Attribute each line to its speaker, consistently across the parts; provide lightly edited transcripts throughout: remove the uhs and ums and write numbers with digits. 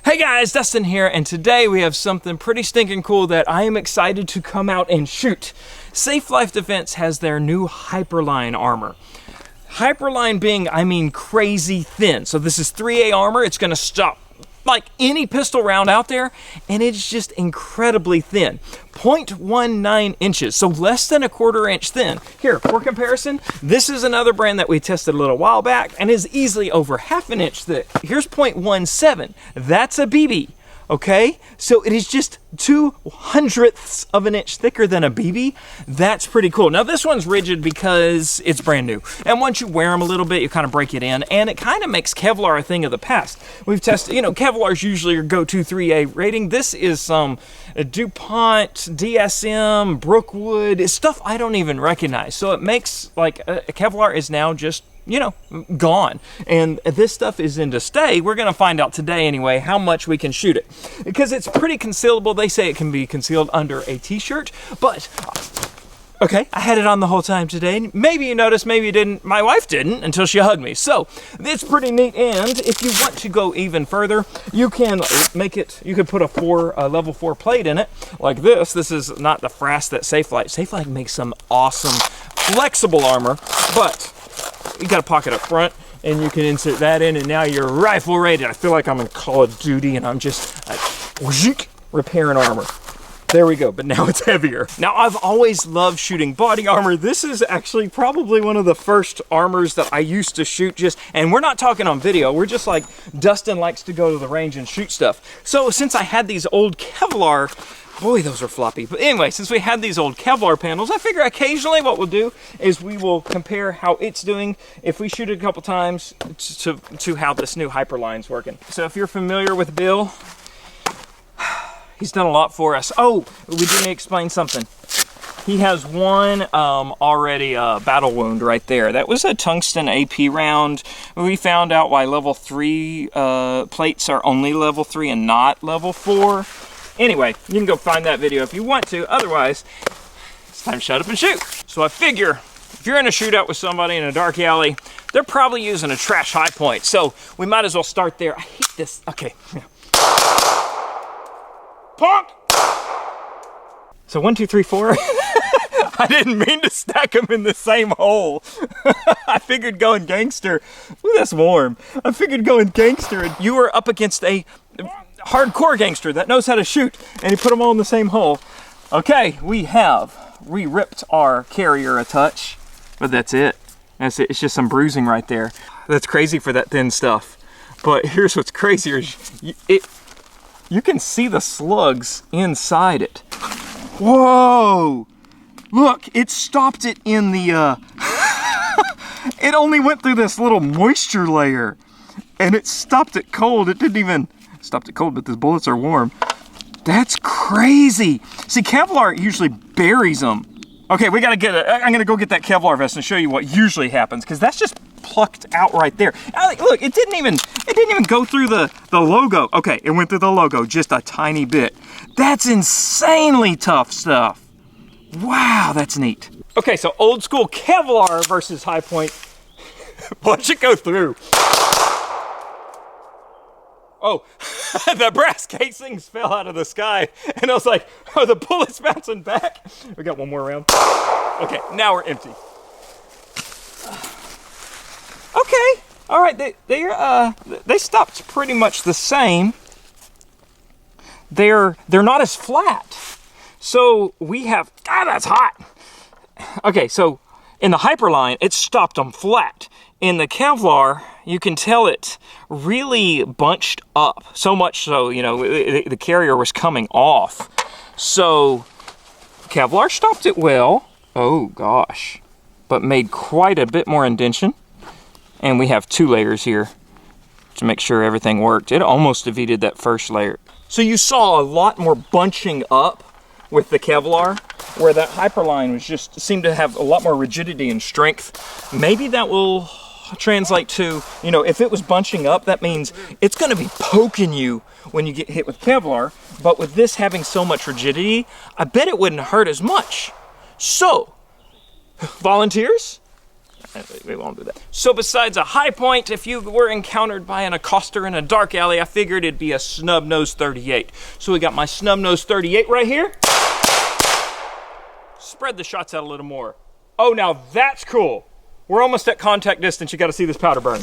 Speaker 1: Hey guys, Dustin here, and today we have something pretty stinking cool that I am excited to come out and shoot. Safe Life Defense has their new Hyperline armor. Hyperline being, I mean, crazy thin. So this is 3A armor. It's going to stop like any pistol round out there, and it's just incredibly thin. 0.19 inches, so less than a 1/4 inch thin. Here, for comparison, this is another brand that we tested a little while back and is easily over 1/2 inch thick. Here's 0.17. That's a BB. Okay, so it is just 2/100ths of an inch thicker than a BB. That's pretty cool. Now this one's rigid because it's brand new, and once you wear them a little bit, you kind of break it in, and it kind of makes Kevlar a thing of the past. We've tested, you know, Kevlar's usually your go-to 3A rating. This is some DuPont, DSM, Brookwood. It's stuff I don't even recognize. So it makes like Kevlar is now just, you know, gone. And this stuff is in to stay. We're going to find out today anyway how much we can shoot it. Because it's pretty concealable. They say it can be concealed under a t-shirt. But, okay, I had it on the whole time today. Maybe you noticed, maybe you didn't. My wife didn't until she hugged me. So, it's pretty neat. And if you want to go even further, you can make it, you could put a level 4 plate in it. Like this. This is not the frass that Safe Life makes some awesome, flexible armor. But you got a pocket up front, and you can insert that in, and now you're rifle rated. I feel like I'm in Call of Duty, and I'm just like, repairing armor. There we go, but now it's heavier. Now, I've always loved shooting body armor. This is actually probably one of the first armors that I used to shoot and we're not talking on video, we're just like, Dustin likes to go to the range and shoot stuff. So since I had these old Kevlar, boy, those are floppy. But anyway, since we had these old Kevlar panels, I figure occasionally what we'll do is we will compare how it's doing if we shoot it a couple times to how this new Hyperline's working. So if you're familiar with Bill, he's done a lot for us. Oh, we didn't explain something. He has one already battle wound right there. That was a tungsten AP round. We found out why level 3 plates are only level 3 and not level 4. Anyway, you can go find that video if you want to. Otherwise, it's time to shut up and shoot. So I figure if you're in a shootout with somebody in a dark alley, they're probably using a trash high point. So we might as well start there. I hate this. Okay. Punk! So 1, 2, 3, 4. I didn't mean to stack them in the same hole. I figured going gangster. Ooh, that's warm. I figured going gangster, and you were up against a hardcore gangster that knows how to shoot, and he put them all in the same hole. Okay, we have re-ripped our carrier a touch, but that's it. That's it. It's just some bruising right there. That's crazy for that thin stuff. But here's what's crazier: you can see the slugs inside it. Whoa! Look, it stopped it in the. It only went through this little moisture layer, and it stopped it cold. It didn't even. Stopped it cold, but the bullets are warm. That's crazy. See, Kevlar usually buries them. Okay, we gotta get it. I'm gonna go get that Kevlar vest and show you what usually happens, because that's just plucked out right there. Look, it didn't even go through the logo. Okay, it went through the logo just a tiny bit. That's insanely tough stuff. Wow, that's neat. Okay, so old school Kevlar versus high point. Watch it go through. Oh, the brass casings fell out of the sky, and I was like, are the bullets bouncing back? We got one more round. Okay, now we're empty. Okay, all right, they stopped pretty much the same. They're not as flat. So we have, that's hot. Okay, so in the Hyperline, it stopped them flat. In the Kevlar, you can tell it really bunched up. So much so, you know, the carrier was coming off. So Kevlar stopped it well. Oh gosh. But made quite a bit more indentation. And we have 2 layers here to make sure everything worked. It almost defeated that first layer. So you saw a lot more bunching up with the Kevlar, where that Hyperline was just seemed to have a lot more rigidity and strength. Maybe that will translate to, you know, if it was bunching up, that means it's going to be poking you when you get hit with Kevlar. But with this having so much rigidity, I bet it wouldn't hurt as much. So, volunteers? We won't do that. So besides a high point, if you were encountered by an accoster in a dark alley, I figured it'd be a Snub Nose 38. So we got my Snub Nose 38 right here. Spread the shots out a little more. Oh, now that's cool. We're almost at contact distance. You got to see this powder burn.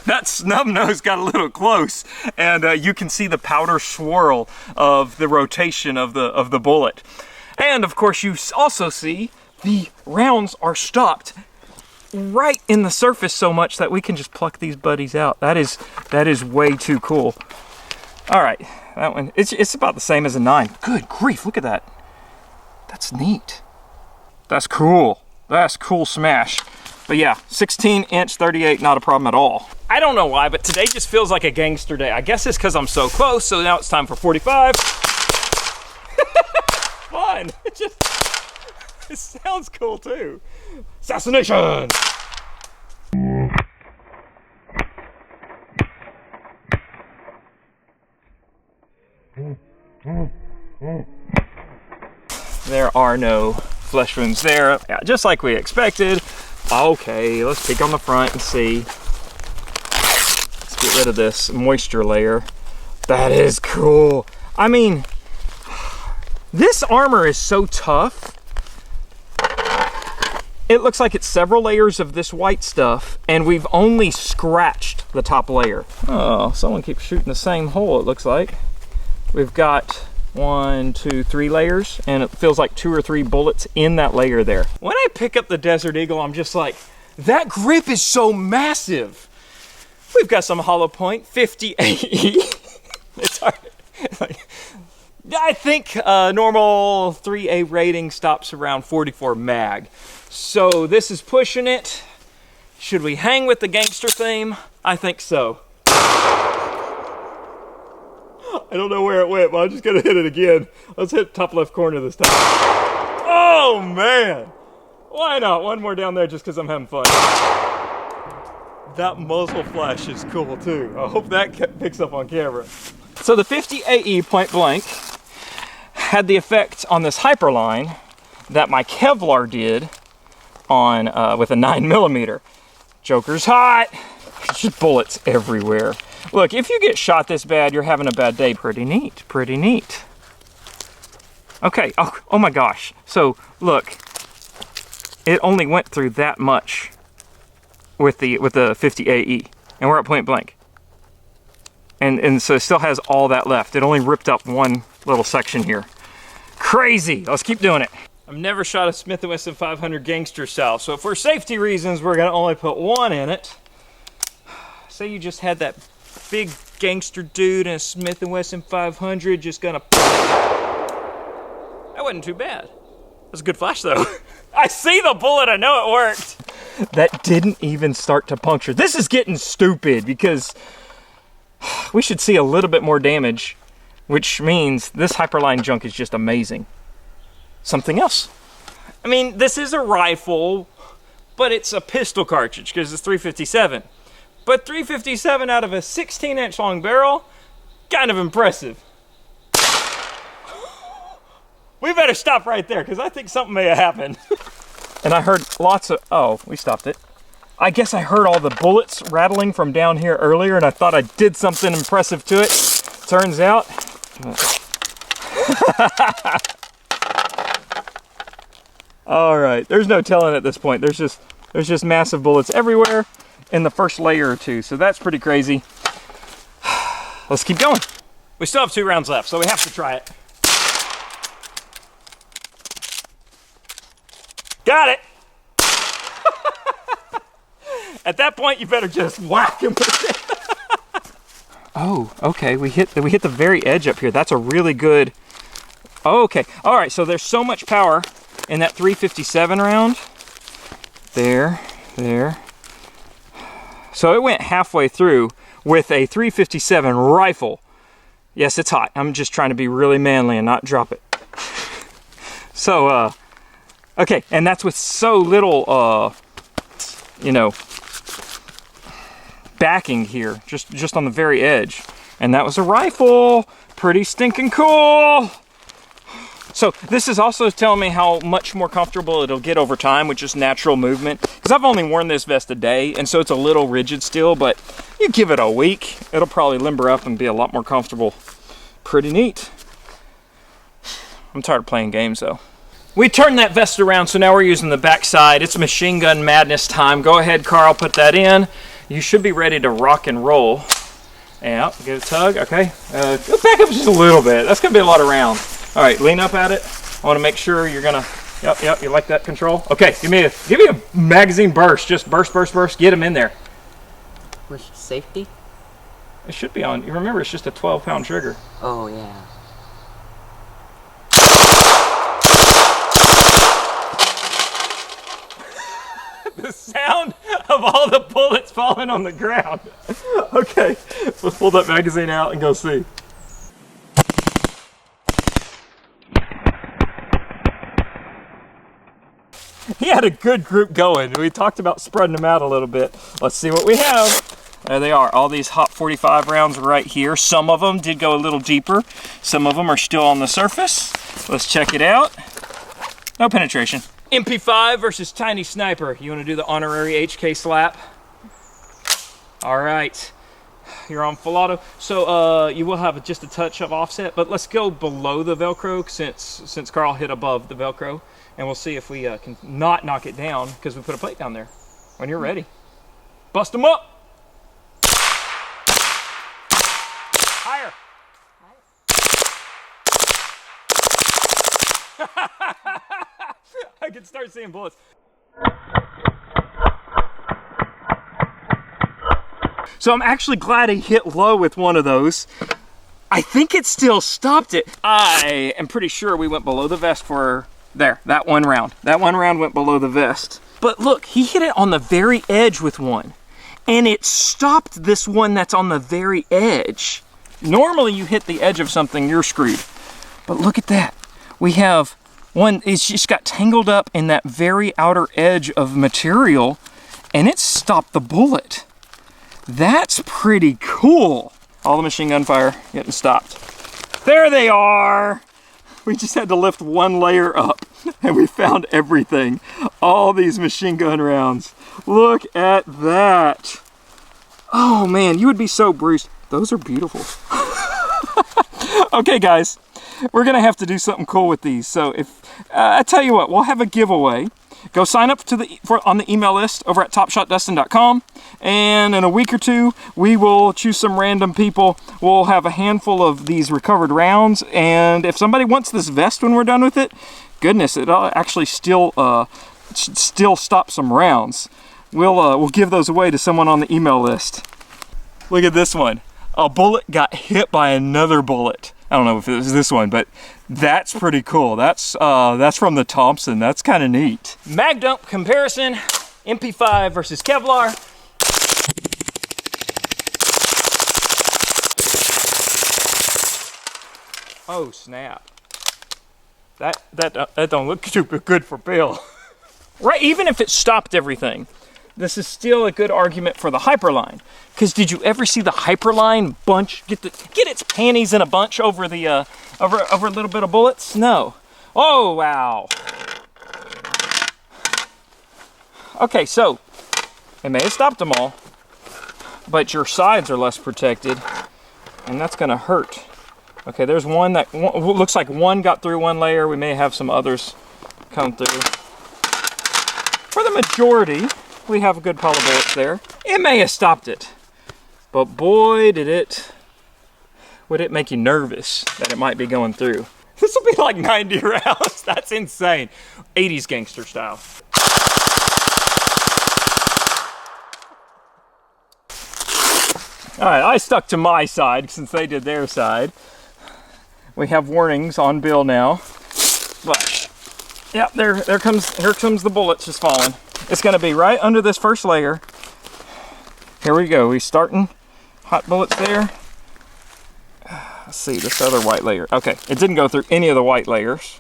Speaker 1: That Snub Nose got a little close, and you can see the powder swirl of the rotation of the bullet. And of course, you also see the rounds are stopped right in the surface so much that we can just pluck these buddies out. That is way too cool. All right, that one, it's about the same as a 9. Good grief, look at that. That's neat. That's cool. That's cool smash. But yeah, 16-inch 38, not a problem at all. I don't know why, but today just feels like a gangster day. I guess it's because I'm so close, so now it's time for 45. Fun. It sounds cool too. Assassination! There are no flesh wounds there. Yeah, just like we expected. Okay, let's peek on the front and see. Let's get rid of this moisture layer. That is cool. I mean, this armor is so tough. It looks like it's several layers of this white stuff, and we've only scratched the top layer. Oh, someone keeps shooting the same hole, it looks like. We've got 1, 2, 3 layers, and it feels like 2 or 3 bullets in that layer there. When I pick up the Desert Eagle, I'm just like, that grip is so massive. We've got some hollow point 50 AE. It's hard. I think normal 3A rating stops around 44 mag. So this is pushing it. Should we hang with the gangster theme? I think so. I don't know where it went, but I'm just gonna hit it again. Let's hit top left corner this time. Oh man! Why not? One more down there just because I'm having fun. That muzzle flash is cool too. I hope that picks up on camera. So the 50 AE point blank had the effect on this Hyperline that my Kevlar did on with a 9mm. Joker's hot. There's just bullets everywhere. Look, if you get shot this bad, you're having a bad day. Pretty neat, pretty neat. Okay, oh my gosh. So look, it only went through that much with the 50 AE, and we're at point blank. And so it still has all that left. It only ripped up one little section here. Crazy, let's keep doing it. I've never shot a Smith & Wesson 500 gangster style, so for safety reasons, we're gonna only put one in it. Say you just had that big gangster dude in a Smith & Wesson 500 just gonna... That wasn't too bad. That was a good flash though. I see the bullet, I know it worked. That didn't even start to puncture. This is getting stupid because we should see a little bit more damage, which means this Hyperline junk is just amazing. Something else. I mean, this is a rifle, but it's a pistol cartridge because it's 357. But 357 out of a 16-inch long barrel, kind of impressive. We better stop right there because I think something may have happened. And I heard lots of, oh, we stopped it. I guess I heard all the bullets rattling from down here earlier and I thought I did something impressive to it. Turns out, all right, there's no telling at this point. There's just massive bullets everywhere in the first layer or two, so that's pretty crazy. Let's keep going. We still have 2 rounds left, so we have to try it. Got it. At that point, you better just whack him with it. Oh, okay, we hit the very edge up here. That's a really good. Oh, okay, all right. So there's so much power in that 357 round. There. So it went halfway through with a 357 rifle. Yes, it's hot. I'm just trying to be really manly and not drop it. So, okay, and that's with so little, you know, backing here, just on the very edge. And that was a rifle. Pretty stinking cool. So this is also telling me how much more comfortable it'll get over time with just natural movement. Because I've only worn this vest a day, and so it's a little rigid still, but you give it a week, it'll probably limber up and be a lot more comfortable. Pretty neat. I'm tired of playing games though. We turned that vest around, so now we're using the back side. It's machine gun madness time. Go ahead, Carl, put that in. You should be ready to rock and roll. Yeah, get a tug, okay. Back up just a little bit. That's gonna be a lot of rounds. All right, lean up at it. I wanna make sure you're gonna, yep, you like that control? Okay, give me a magazine burst. Just burst, get them in there.
Speaker 2: With safety?
Speaker 1: It should be on, you remember it's just a 12-pound trigger.
Speaker 2: Oh, yeah.
Speaker 1: The sound of all the bullets falling on the ground. Okay, let's pull that magazine out and go see. He had a good group going. We talked about spreading them out a little bit. Let's see what we have. There they are, all these Hot 45 rounds right here. Some of them did go a little deeper. Some of them are still on the surface. Let's check it out. No penetration. MP5 versus Tiny Sniper. You want to do the honorary HK slap? All right, you're on full auto. So you will have just a touch of offset, but let's go below the Velcro since Carl hit above the Velcro, and we'll see if we can not knock it down because we put a plate down there. When you're ready, bust them up. Higher. I can start seeing bullets. So I'm actually glad he hit low with one of those. I think it still stopped it. I am pretty sure we went below the vest for there, that one round. That one round went below the vest. But look, he hit it on the very edge with one, and it stopped this one that's on the very edge. Normally you hit the edge of something, you're screwed. But look at that. We have one, it's just got tangled up in that very outer edge of material, and it stopped the bullet. That's pretty cool. All the machine gun fire getting stopped. There they are. We just had to lift one layer up and we found everything. All these machine gun rounds. Look at that. Oh man, you would be so bruised. Those are beautiful. Okay guys, we're gonna have to do something cool with these. So if, I tell you what, we'll have a giveaway. Go sign up on the email list over at topshotdustin.com, and in a week or two we will choose some random people. We'll have a handful of these recovered rounds, and if somebody wants this vest when we're done with it, goodness, it'll actually still stop some rounds. We'll give those away to someone on the email list. Look at this one. A bullet got hit by another bullet. I don't know if it was this one, but that's pretty cool. That's from the Thompson. That's kind of neat. Mag dump comparison, MP5 versus Kevlar. Oh snap! That don't look too good for Bill. Right, even if it stopped everything, this is still a good argument for the Hyperline. Because did you ever see the Hyperline bunch get its panties in a bunch over the over a little bit of bullets? No. Oh wow. Okay, so it may have stopped them all, but your sides are less protected, and that's gonna hurt. Okay, there's one that looks like one got through one layer. We may have some others come through. For the majority, we have a good pile of bullets there. It may have stopped it, but boy, would it make you nervous that it might be going through. This will be like 90 rounds. That's insane. 80s gangster style. All right, I stuck to my side since they did their side. We have warnings on Bill now, but yeah, here comes the bullets just falling. It's gonna be right under this first layer. Here we go, we starting hot bullets there. Let's see, this other white layer. Okay, it didn't go through any of the white layers.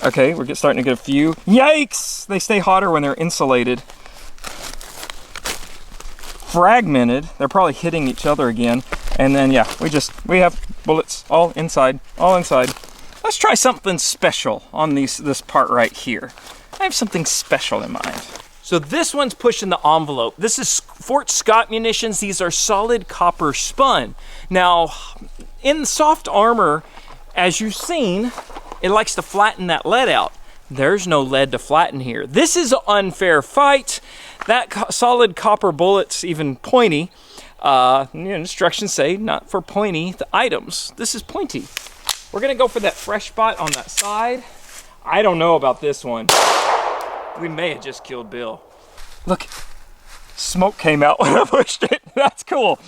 Speaker 1: Okay, we're starting to get a few. Yikes! They stay hotter when they're insulated. Fragmented, they're probably hitting each other again. And then yeah, we have bullets all inside. let's try something special on this part right here. I have something special in mind. So this one's pushing the envelope. This is Fort Scott munitions. These are solid copper spun. Now, in soft armor, as you've seen, it likes to flatten that lead out. There's no lead to flatten here. This is an unfair fight. That solid copper bullet's even pointy. Instructions say not for pointy items. This is pointy. We're gonna go for that fresh spot on that side. I don't know about this one. We may have just killed Bill. Look, smoke came out when I pushed it. That's cool.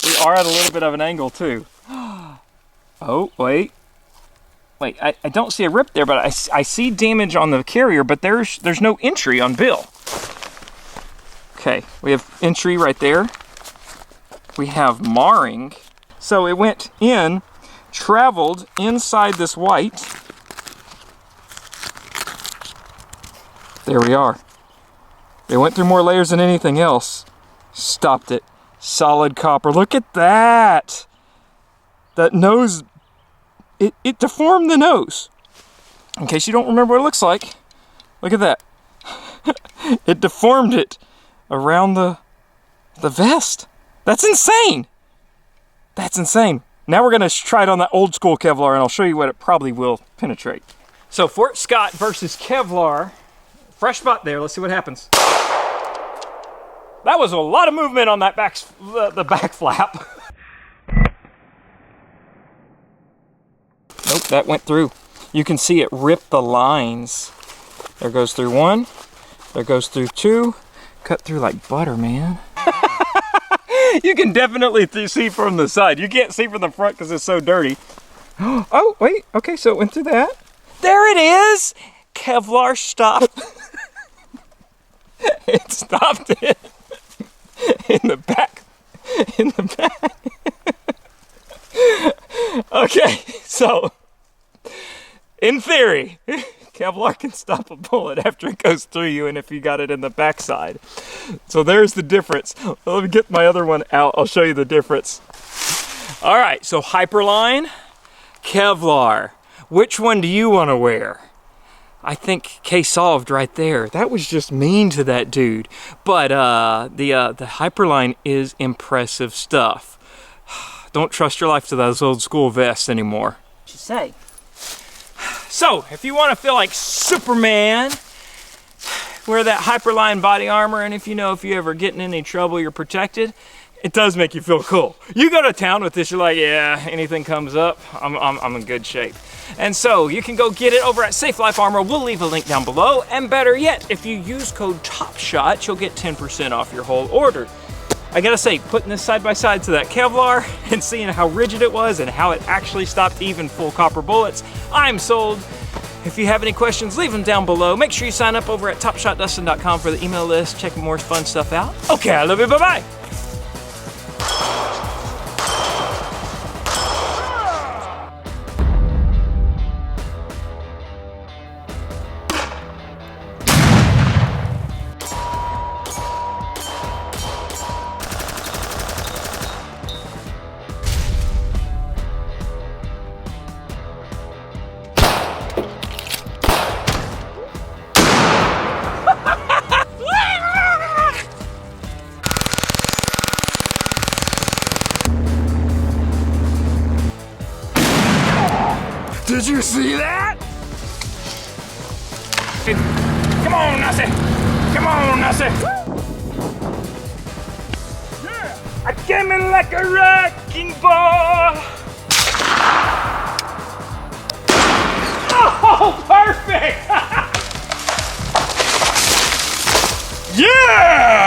Speaker 1: We are at a little bit of an angle too. Oh, wait. Wait, I don't see a rip there, but I see damage on the carrier, but there's no entry on Bill. Okay, we have entry right there. We have marring. So it went in, traveled inside this white. There we are. It went through more layers than anything else. Stopped it. Solid copper. Look at that. That nose, it deformed the nose. In case you don't remember what it looks like, look at that. It deformed it around the vest. That's insane. That's insane. Now we're gonna try it on that old school Kevlar and I'll show you what it probably will penetrate. So Fort Scott versus Kevlar. Fresh spot there, let's see what happens. That was a lot of movement on that the back flap. Nope, that went through. You can see it rip the lines. There goes through one, there goes through two, cut through like butter, man. You can definitely see from the side. You can't see from the front because it's so dirty. Oh, wait, okay, so it went through that. There it is! Kevlar stopped. It stopped it in the back. In the back. Okay, so in theory, Kevlar can stop a bullet after it goes through you and if you got it in the backside. So there's the difference. Let me get my other one out. I'll show you the difference. All right, so Hyperline, Kevlar. Which one do you want to wear? I think case solved right there. That was just mean to that dude. But the Hyperline is impressive stuff. Don't trust your life to those old school vests anymore. What you say? So, if you want to feel like Superman, wear that Hyperline body armor, and if you ever get in any trouble, you're protected. It does make you feel cool. You go to town with this, you're like, yeah, anything comes up, I'm in good shape. And so you can go get it over at Safe Life Armor. We'll leave a link down below. And better yet, if you use code TOPSHOT, you'll get 10% off your whole order. I gotta say, putting this side by side to that Kevlar and seeing how rigid it was and how it actually stopped even full copper bullets, I'm sold. If you have any questions, leave them down below. Make sure you sign up over at topshotdustin.com for the email list. Check more fun stuff out. Okay, I love you, bye-bye. Did you see that? Come on, Nussie! Come on, Nussie! Yeah! I came in like a wrecking ball! Oh, perfect! Yeah!